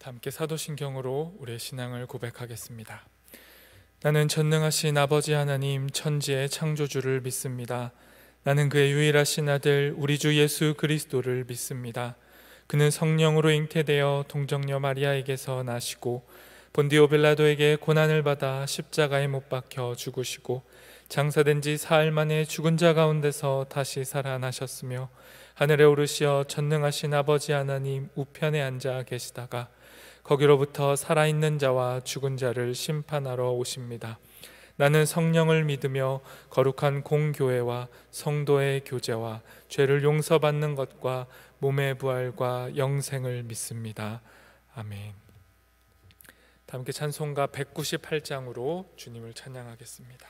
다 함께 사도신경으로 우리의 신앙을 고백하겠습니다. 나는 전능하신 아버지 하나님 천지의 창조주를 믿습니다. 나는 그의 유일하신 아들 우리 주 예수 그리스도를 믿습니다. 그는 성령으로 잉태되어 동정녀 마리아에게서 나시고 본디오 빌라도에게 고난을 받아 십자가에 못 박혀 죽으시고 장사된 지 사흘 만에 죽은 자 가운데서 다시 살아나셨으며 하늘에 오르시어 전능하신 아버지 하나님 우편에 앉아 계시다가 거기로부터 살아있는 자와 죽은 자를 심판하러 오십니다. 나는 성령을 믿으며 거룩한 공교회와 성도의 교제와 죄를 용서받는 것과 몸의 부활과 영생을 믿습니다. 아멘. 다 함께 찬송가 198장으로 주님을 찬양하겠습니다.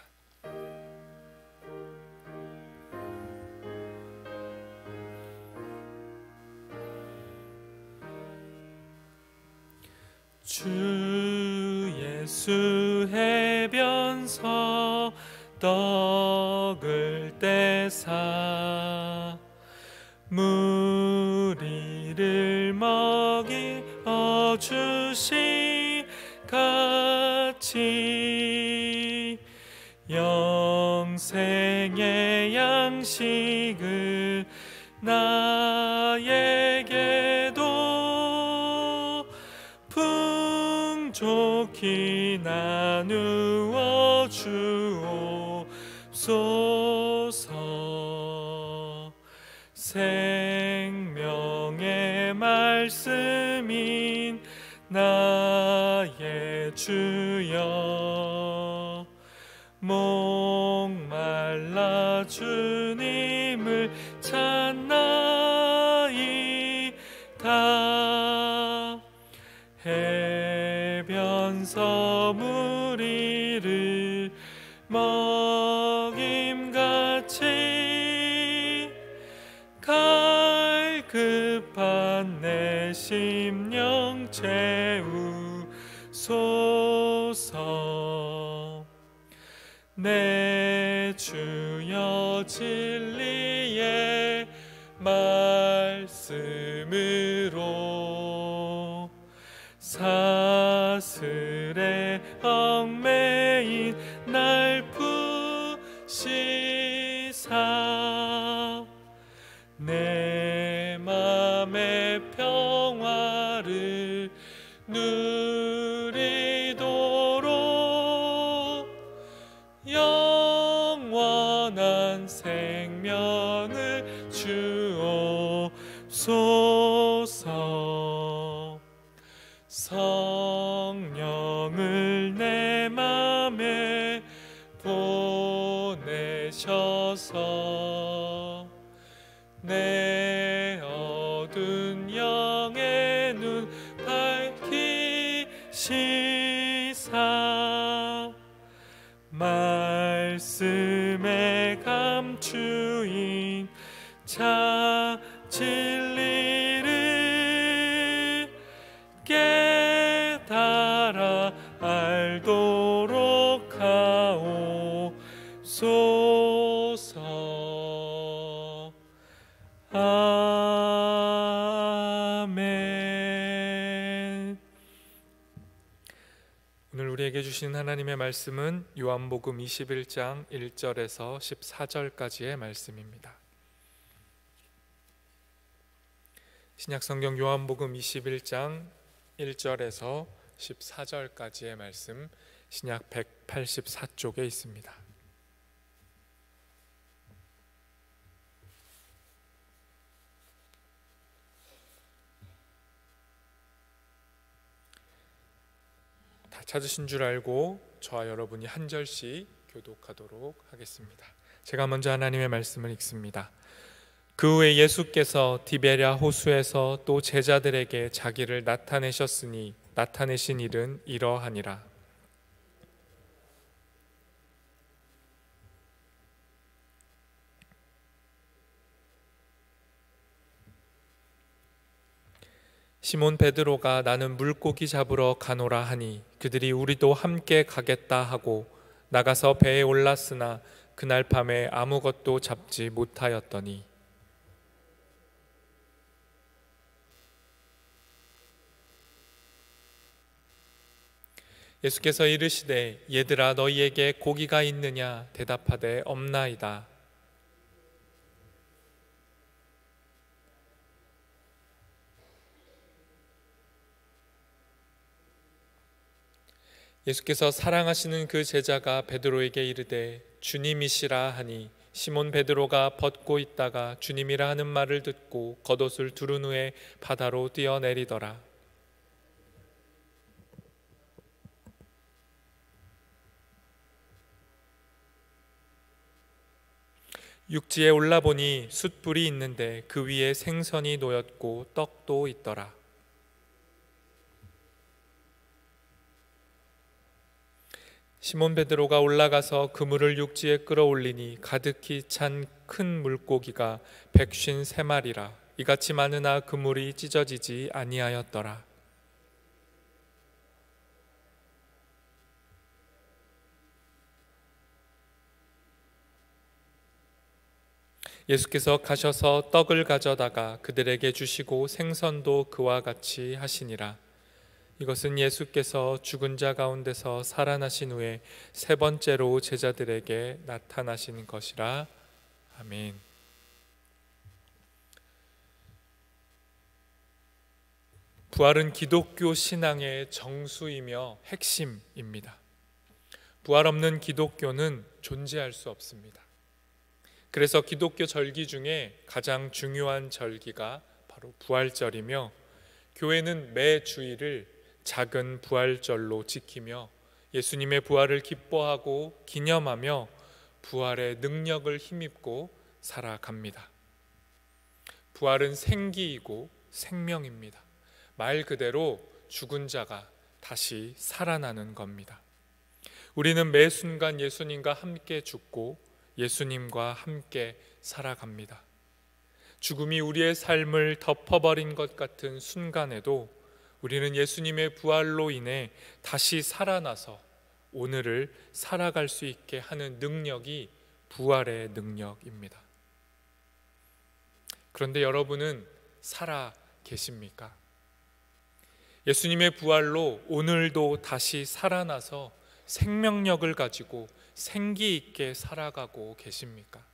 주 예수 해변서 떡을 떼사 무리를 먹여 주시 같이 영생의 양식을 나에게도 풍족히 나누어 주옵소서. 생명의 말씀인 나의 주여 목말라 주님을 찾나이다. 해변서 무리를 먹임같이 갈급한 내 심령 채우소서. 내 주여 진리의 말씀으로 사슬에 얽매인 날 푸시사 내 맘의 평화를 누리도록 영원한 생명을 주옵소서. 성령을 내 맘에 보내셔서 내 어두운 영의 눈 밝히시사 말씀에 감추인 자 진리를 깨달아 알도록 하옵소서. 아멘. 오늘 우리에게 주신 하나님의 말씀은 요한복음 21장 1절에서 14절까지의 말씀입니다. 신약성경 요한복음 21장 1절에서 14절까지의 말씀, 신약 184쪽에 있습니다. 다 찾으신 줄 알고 저와 여러분이 한 절씩 교독하도록 하겠습니다. 제가 먼저 하나님의 말씀을 읽습니다. 그 후에 예수께서 디베랴 호수에서 또 제자들에게 자기를 나타내셨으니 나타내신 일은 이러하니라. 시몬 베드로가 나는 물고기 잡으러 가노라 하니 그들이 우리도 함께 가겠다 하고 나가서 배에 올랐으나 그날 밤에 아무것도 잡지 못하였더니 예수께서 이르시되 얘들아 너희에게 고기가 있느냐 대답하되 없나이다. 예수께서 사랑하시는 그 제자가 베드로에게 이르되 주님이시라 하니 시몬 베드로가 벗고 있다가 주님이라 하는 말을 듣고 겉옷을 두른 후에 바다로 뛰어내리더라. 육지에 올라보니 숯불이 있는데 그 위에 생선이 놓였고 떡도 있더라. 시몬 베드로가 올라가서 그물을 육지에 끌어올리니 가득히 찬 큰 물고기가 153마리라. 이같이 많으나 그물이 찢어지지 아니하였더라. 예수께서 가셔서 떡을 가져다가 그들에게 주시고 생선도 그와 같이 하시니라. 이것은 예수께서 죽은 자 가운데서 살아나신 후에 세 번째로 제자들에게 나타나신 것이라. 아멘. 부활은 기독교 신앙의 정수이며 핵심입니다. 부활 없는 기독교는 존재할 수 없습니다. 그래서 기독교 절기 중에 가장 중요한 절기가 바로 부활절이며, 교회는 매 주일을 작은 부활절로 지키며 예수님의 부활을 기뻐하고 기념하며 부활의 능력을 힘입고 살아갑니다. 부활은 생기이고 생명입니다. 말 그대로 죽은 자가 다시 살아나는 겁니다. 우리는 매 순간 예수님과 함께 죽고 예수님과 함께 살아갑니다. 죽음이 우리의 삶을 덮어버린 것 같은 순간에도 우리는 예수님의 부활로 인해 다시 살아나서 오늘을 살아갈 수 있게 하는 능력이 부활의 능력입니다. 그런데 여러분은 살아 계십니까? 예수님의 부활로 오늘도 다시 살아나서 생명력을 가지고 생기 있게 살아가고 계십니까?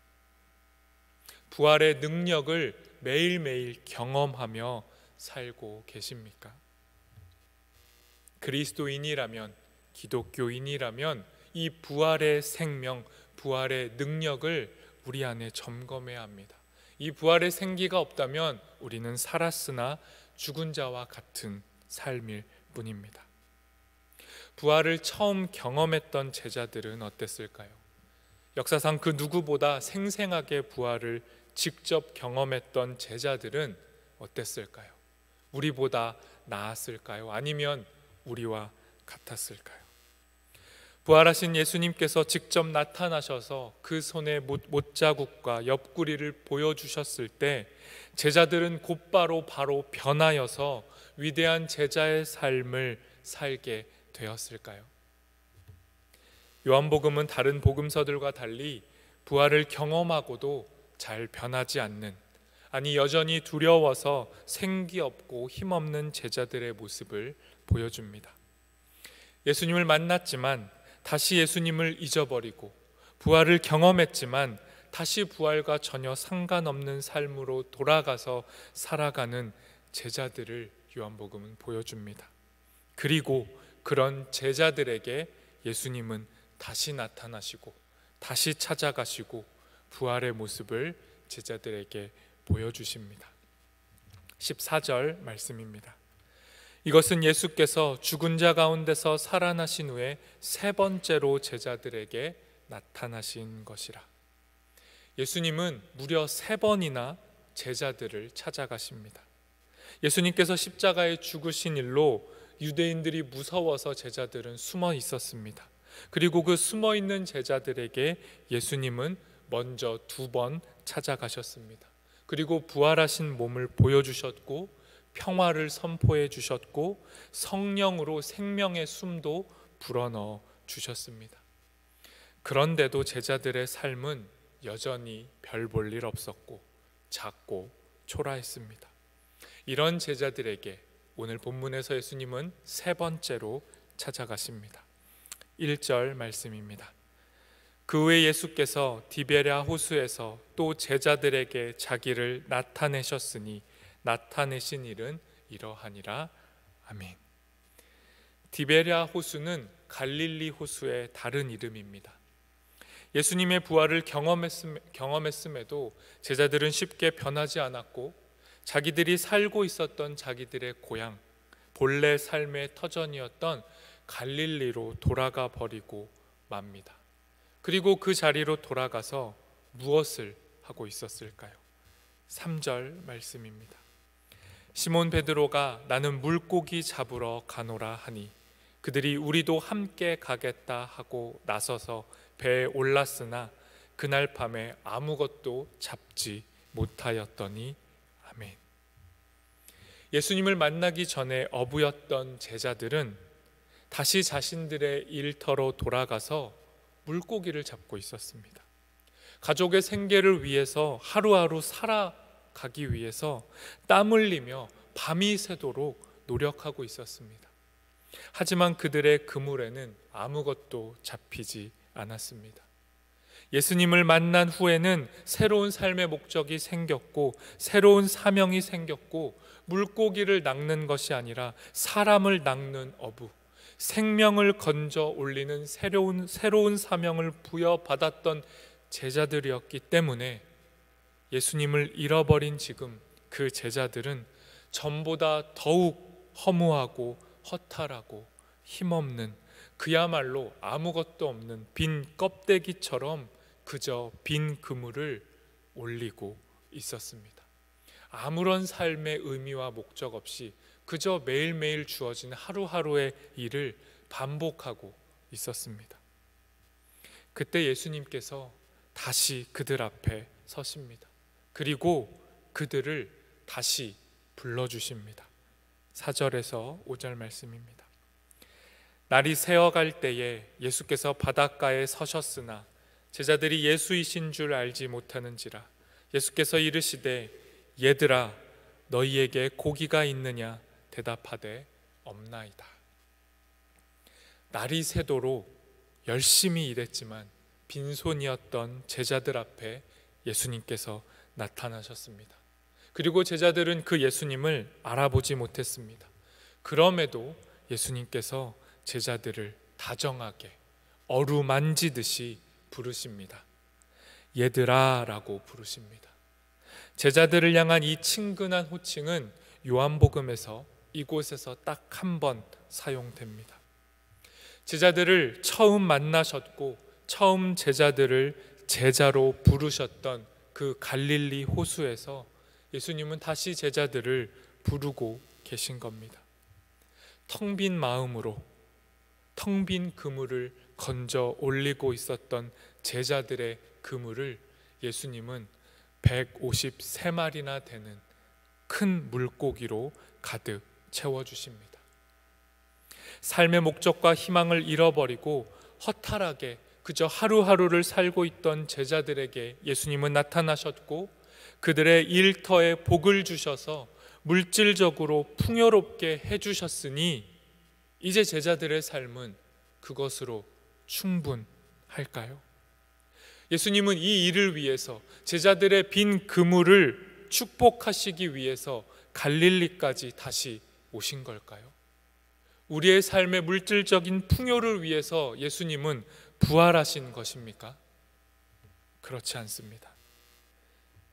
부활의 능력을 매일매일 경험하며 살고 계십니까? 그리스도인이라면, 기독교인이라면 이 부활의 생명, 부활의 능력을 우리 안에 점검해야 합니다. 이 부활의 생기가 없다면 우리는 살았으나 죽은 자와 같은 삶일 뿐입니다. 부활을 처음 경험했던 제자들은 어땠을까요? 역사상 그 누구보다 생생하게 부활을 직접 경험했던 제자들은 어땠을까요? 우리보다 나았을까요? 아니면 우리와 같았을까요? 부활하신 예수님께서 직접 나타나셔서 그 손에 못자국과 옆구리를 보여주셨을 때 제자들은 곧바로 바로 변하여서 위대한 제자의 삶을 살게 되었을까요? 요한복음은 다른 복음서들과 달리 부활을 경험하고도 잘 변하지 않는, 아니 여전히 두려워서 생기 없고 힘없는 제자들의 모습을 보여줍니다. 예수님을 만났지만 다시 예수님을 잊어버리고, 부활을 경험했지만 다시 부활과 전혀 상관없는 삶으로 돌아가서 살아가는 제자들을 요한복음은 보여줍니다. 그리고 그런 제자들에게 예수님은 다시 나타나시고 다시 찾아가시고 부활의 모습을 제자들에게 보여주십니다. 14절 말씀입니다. 이것은 예수께서 죽은 자 가운데서 살아나신 후에 세 번째로 제자들에게 나타나신 것이라. 예수님은 무려 3번이나 제자들을 찾아가십니다. 예수님께서 십자가에 죽으신 일로 유대인들이 무서워서 제자들은 숨어 있었습니다. 그리고 그 숨어 있는 제자들에게 예수님은 먼저 2번 찾아가셨습니다. 그리고 부활하신 몸을 보여주셨고 평화를 선포해 주셨고 성령으로 생명의 숨도 불어넣어 주셨습니다. 그런데도 제자들의 삶은 여전히 별 볼 일 없었고 작고 초라했습니다. 이런 제자들에게 오늘 본문에서 예수님은 3번째로 찾아가십니다. 1절 말씀입니다. 그 후에 예수께서 디베랴 호수에서 또 제자들에게 자기를 나타내셨으니 나타내신 일은 이러하니라. 아멘. 디베랴 호수는 갈릴리 호수의 다른 이름입니다. 예수님의 부활을 경험했음에도 제자들은 쉽게 변하지 않았고 자기들이 살고 있었던 자기들의 고향, 본래 삶의 터전이었던 갈릴리로 돌아가 버리고 맙니다. 그리고 그 자리로 돌아가서 무엇을 하고 있었을까요? 3절 말씀입니다. 시몬 베드로가 나는 물고기 잡으러 가노라 하니 그들이 우리도 함께 가겠다 하고 나서서 배에 올랐으나 그날 밤에 아무것도 잡지 못하였더니. 아멘. 예수님을 만나기 전에 어부였던 제자들은 다시 자신들의 일터로 돌아가서 물고기를 잡고 있었습니다. 가족의 생계를 위해서 하루하루 살아가기 위해서 땀 흘리며 밤이 새도록 노력하고 있었습니다. 하지만 그들의 그물에는 아무것도 잡히지 않았습니다. 예수님을 만난 후에는 새로운 삶의 목적이 생겼고 새로운 사명이 생겼고 물고기를 낚는 것이 아니라 사람을 낚는 어부, 생명을 건져 올리는 새로운 사명을 부여받았던 제자들이었기 때문에 예수님을 잃어버린 지금 그 제자들은 전보다 더욱 허무하고 허탈하고 힘없는, 그야말로 아무것도 없는 빈 껍데기처럼 그저 빈 그물을 올리고 있었습니다. 아무런 삶의 의미와 목적 없이 그저 매일매일 주어진 하루하루의 일을 반복하고 있었습니다. 그때 예수님께서 다시 그들 앞에 서십니다. 그리고 그들을 다시 불러주십니다. 4절에서 5절 말씀입니다. 날이 새어갈 때에 예수께서 바닷가에 서셨으나 제자들이 예수이신 줄 알지 못하는지라 예수께서 이르시되 얘들아 너희에게 고기가 있느냐 대답하되 없나이다. 날이 새도록 열심히 일했지만 빈손이었던 제자들 앞에 예수님께서 나타나셨습니다. 그리고 제자들은 그 예수님을 알아보지 못했습니다. 그럼에도 예수님께서 제자들을 다정하게 어루만지듯이 부르십니다. 얘들아 라고 부르십니다. 제자들을 향한 이 친근한 호칭은 요한복음에서 이곳에서 딱 한 번 사용됩니다. 제자들을 처음 만나셨고 처음 제자들을 제자로 부르셨던 그 갈릴리 호수에서 예수님은 다시 제자들을 부르고 계신 겁니다. 텅 빈 마음으로 텅 빈 그물을 건져 올리고 있었던 제자들의 그물을 예수님은 153마리나 되는 큰 물고기로 가득 채워주십니다. 삶의 목적과 희망을 잃어버리고 허탈하게 그저 하루하루를 살고 있던 제자들에게 예수님은 나타나셨고 그들의 일터에 복을 주셔서 물질적으로 풍요롭게 해주셨으니 이제 제자들의 삶은 그것으로 충분할까요? 예수님은 이 일을 위해서 제자들의 빈 그물을 축복하시기 위해서 갈릴리까지 다시 오신 걸까요? 우리의 삶의 물질적인 풍요를 위해서 예수님은 부활하신 것입니까? 그렇지 않습니다.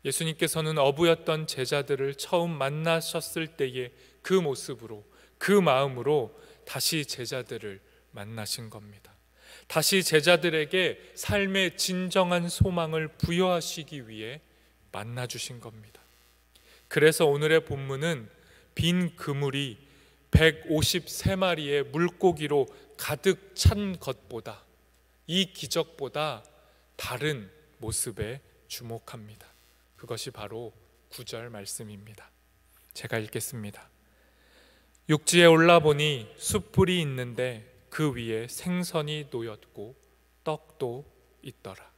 예수님께서는 어부였던 제자들을 처음 만나셨을 때의 그 모습으로 그 마음으로 다시 제자들을 만나신 겁니다. 다시 제자들에게 삶의 진정한 소망을 부여하시기 위해 만나주신 겁니다. 그래서 오늘의 본문은 빈 그물이 153마리의 물고기로 가득 찬 것보다, 이 기적보다 다른 모습에 주목합니다. 그것이 바로 9절 말씀입니다. 제가 읽겠습니다. 육지에 올라보니 숯불이 있는데 그 위에 생선이 놓였고 떡도 있더라.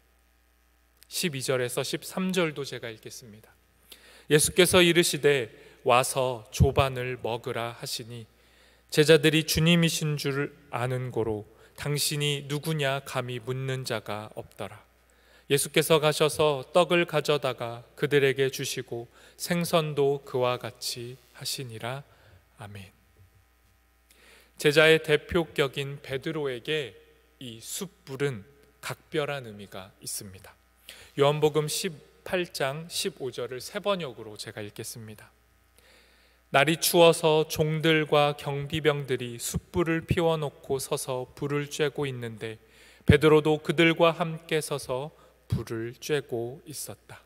12절에서 13절도 제가 읽겠습니다. 예수께서 이르시되 와서 조반을 먹으라 하시니 제자들이 주님이신 줄 아는 고로 당신이 누구냐 감히 묻는 자가 없더라. 예수께서 가셔서 떡을 가져다가 그들에게 주시고 생선도 그와 같이 하시니라. 아멘. 제자의 대표격인 베드로에게 이 숯불은 각별한 의미가 있습니다. 요한복음 18장 15절을 세 번역으로 제가 읽겠습니다. 날이 추워서 종들과 경비병들이 숯불을 피워놓고 서서 불을 쬐고 있는데 베드로도 그들과 함께 서서 불을 쬐고 있었다.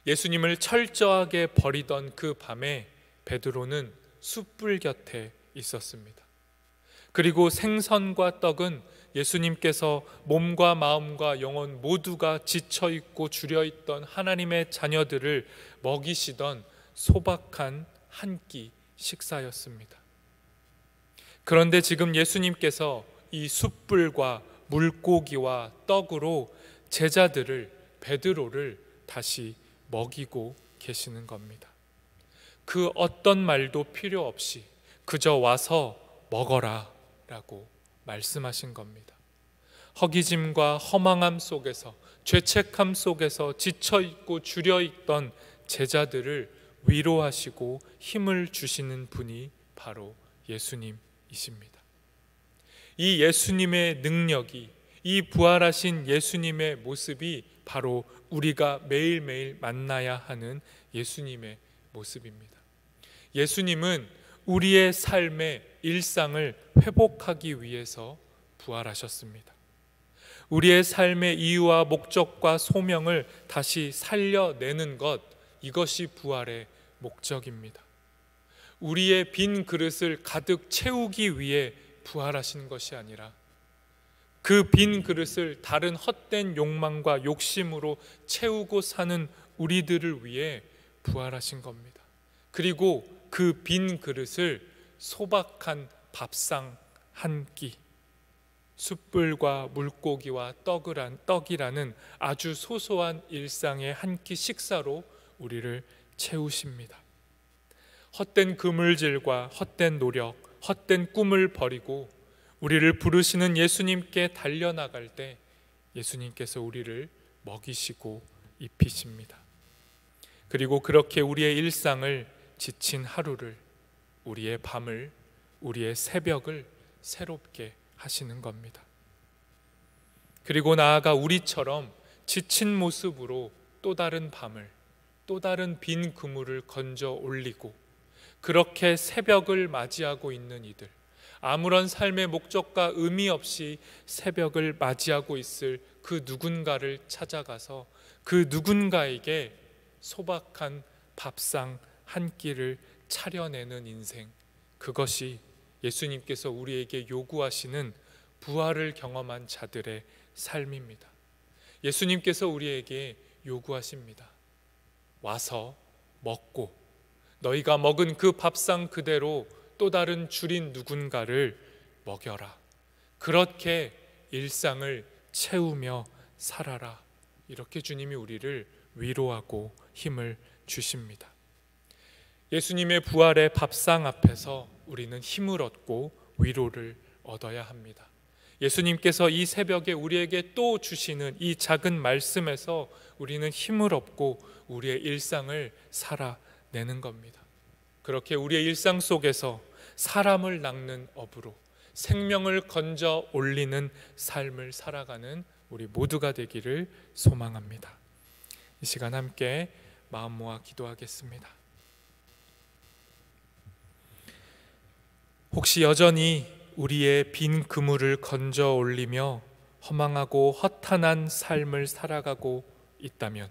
예수님을 철저하게 버리던 그 밤에 베드로는 숯불 곁에 있었습니다. 그리고 생선과 떡은 예수님께서 몸과 마음과 영혼 모두가 지쳐있고 주려있던 하나님의 자녀들을 먹이시던 소박한 한 끼 식사였습니다. 그런데 지금 예수님께서 이 숯불과 물고기와 떡으로 제자들을, 베드로를 다시 먹이고 계시는 겁니다. 그 어떤 말도 필요 없이 그저 와서 먹어라 라고 말씀하신 겁니다. 허기짐과 허망함 속에서, 죄책함 속에서 지쳐있고 주려있던 제자들을 위로하시고 힘을 주시는 분이 바로 예수님이십니다. 이 예수님의 능력이, 이 부활하신 예수님의 모습이 바로 우리가 매일매일 만나야 하는 예수님의 모습입니다. 예수님은 우리의 삶의 일상을 회복하기 위해서 부활하셨습니다. 우리의 삶의 이유와 목적과 소명을 다시 살려내는 것, 이것이 부활의 목적입니다. 우리의 빈 그릇을 가득 채우기 위해 부활하신 것이 아니라 그 빈 그릇을 다른 헛된 욕망과 욕심으로 채우고 사는 우리들을 위해 부활하신 겁니다. 그리고 그 빈 그릇을 소박한 밥상 한 끼, 숯불과 물고기와 떡이라는 아주 소소한 일상의 한 끼 식사로 우리를 채우십니다. 헛된 그물질과 헛된 노력, 헛된 꿈을 버리고 우리를 부르시는 예수님께 달려나갈 때 예수님께서 우리를 먹이시고 입히십니다. 그리고 그렇게 우리의 일상을, 지친 하루를, 우리의 밤을, 우리의 새벽을 새롭게 하시는 겁니다. 그리고 나아가 우리처럼 지친 모습으로 또 다른 밤을, 또 다른 빈 그물을 건져 올리고 그렇게 새벽을 맞이하고 있는 이들, 아무런 삶의 목적과 의미 없이 새벽을 맞이하고 있을 그 누군가를 찾아가서 그 누군가에게 소박한 밥상 한 끼를 차려내는 인생, 그것이 예수님께서 우리에게 요구하시는 부활을 경험한 자들의 삶입니다. 예수님께서 우리에게 요구하십니다. 와서 먹고 너희가 먹은 그 밥상 그대로 또 다른 줄인 누군가를 먹여라. 그렇게 일상을 채우며 살아라. 이렇게 주님이 우리를 위로하고 힘을 주십니다. 예수님의 부활의 밥상 앞에서 우리는 힘을 얻고 위로를 얻어야 합니다. 예수님께서 이 새벽에 우리에게 또 주시는 이 작은 말씀에서 우리는 힘을 얻고 우리의 일상을 살아내는 겁니다. 그렇게 우리의 일상 속에서 사람을 낚는 업으로 생명을 건져 올리는 삶을 살아가는 우리 모두가 되기를 소망합니다. 이 시간 함께 마음 모아 기도하겠습니다. 혹시 여전히 우리의 빈 그물을 건져 올리며 허망하고 허탄한 삶을 살아가고 있다면,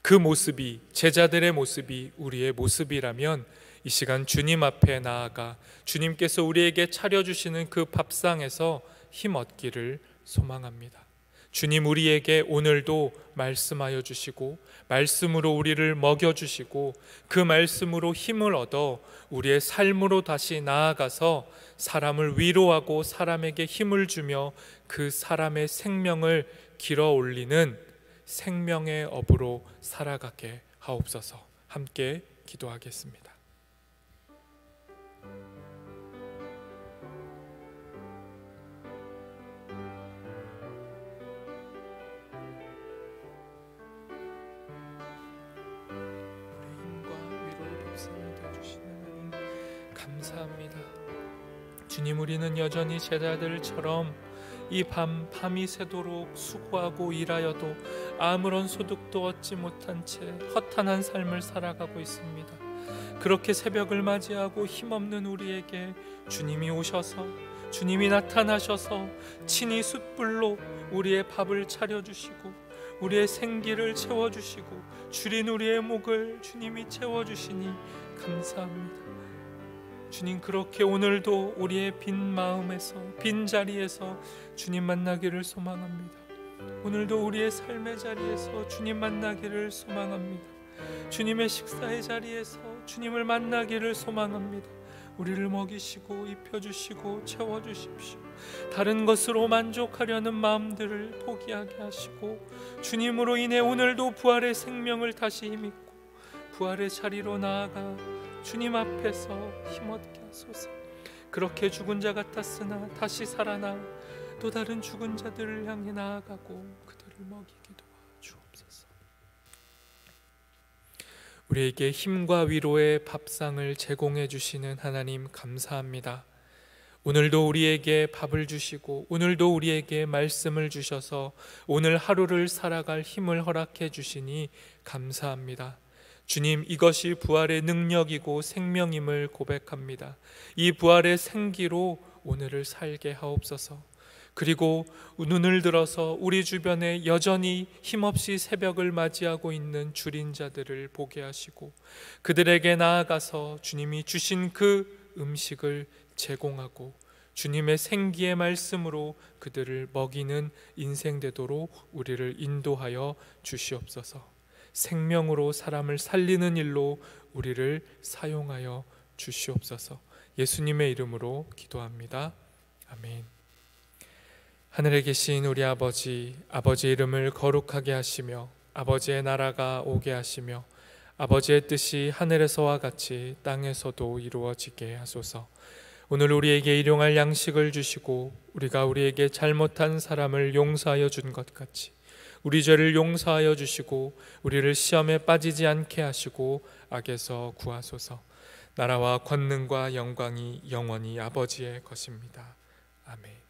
그 모습이, 제자들의 모습이 우리의 모습이라면 이 시간 주님 앞에 나아가 주님께서 우리에게 차려주시는 그 밥상에서 힘 얻기를 소망합니다. 주님, 우리에게 오늘도 말씀하여 주시고 말씀으로 우리를 먹여주시고 그 말씀으로 힘을 얻어 우리의 삶으로 다시 나아가서 사람을 위로하고 사람에게 힘을 주며 그 사람의 생명을 길어 올리는 생명의 업으로 살아가게 하옵소서. 함께 기도하겠습니다. 감사합니다. 주님, 우리는 여전히 제자들처럼 이 밤이 새도록 수고하고 일하여도 아무런 소득도 얻지 못한 채 허탄한 삶을 살아가고 있습니다. 그렇게 새벽을 맞이하고 힘없는 우리에게 주님이 오셔서, 주님이 나타나셔서 친히 숯불로 우리의 밥을 차려주시고 우리의 생기를 채워주시고 줄인 우리의 목을 주님이 채워주시니 감사합니다. 주님, 그렇게 오늘도 우리의 빈 마음에서, 빈 자리에서 주님 만나기를 소망합니다. 오늘도 우리의 삶의 자리에서 주님 만나기를 소망합니다. 주님의 식사의 자리에서 주님을 만나기를 소망합니다. 우리를 먹이시고 입혀주시고 채워주십시오. 다른 것으로 만족하려는 마음들을 포기하게 하시고 주님으로 인해 오늘도 부활의 생명을 다시 힘입고 부활의 자리로 나아가 주님 앞에서 힘없게 하소서. 그렇게 죽은 자 같았으나 다시 살아나 또 다른 죽은 자들을 향해 나아가고 그들을 먹이게 도와주옵소서. 우리에게 힘과 위로의 밥상을 제공해 주시는 하나님 감사합니다. 오늘도 우리에게 밥을 주시고 오늘도 우리에게 말씀을 주셔서 오늘 하루를 살아갈 힘을 허락해 주시니 감사합니다. 주님, 이것이 부활의 능력이고 생명임을 고백합니다. 이 부활의 생기로 오늘을 살게 하옵소서. 그리고 눈을 들어서 우리 주변에 여전히 힘없이 새벽을 맞이하고 있는 줄인 자들을 보게 하시고 그들에게 나아가서 주님이 주신 그 음식을 제공하고 주님의 생기의 말씀으로 그들을 먹이는 인생 되도록 우리를 인도하여 주시옵소서. 생명으로 사람을 살리는 일로 우리를 사용하여 주시옵소서. 예수님의 이름으로 기도합니다. 아멘. 하늘에 계신 우리 아버지, 아버지의 이름을 거룩하게 하시며 아버지의 나라가 오게 하시며 아버지의 뜻이 하늘에서와 같이 땅에서도 이루어지게 하소서. 오늘 우리에게 일용할 양식을 주시고 우리가 우리에게 잘못한 사람을 용서하여 준 것 같이 우리 죄를 용서하여 주시고 우리를 시험에 빠지지 않게 하시고 악에서 구하소서. 나라와 권능과 영광이 영원히 아버지의 것입니다. 아멘.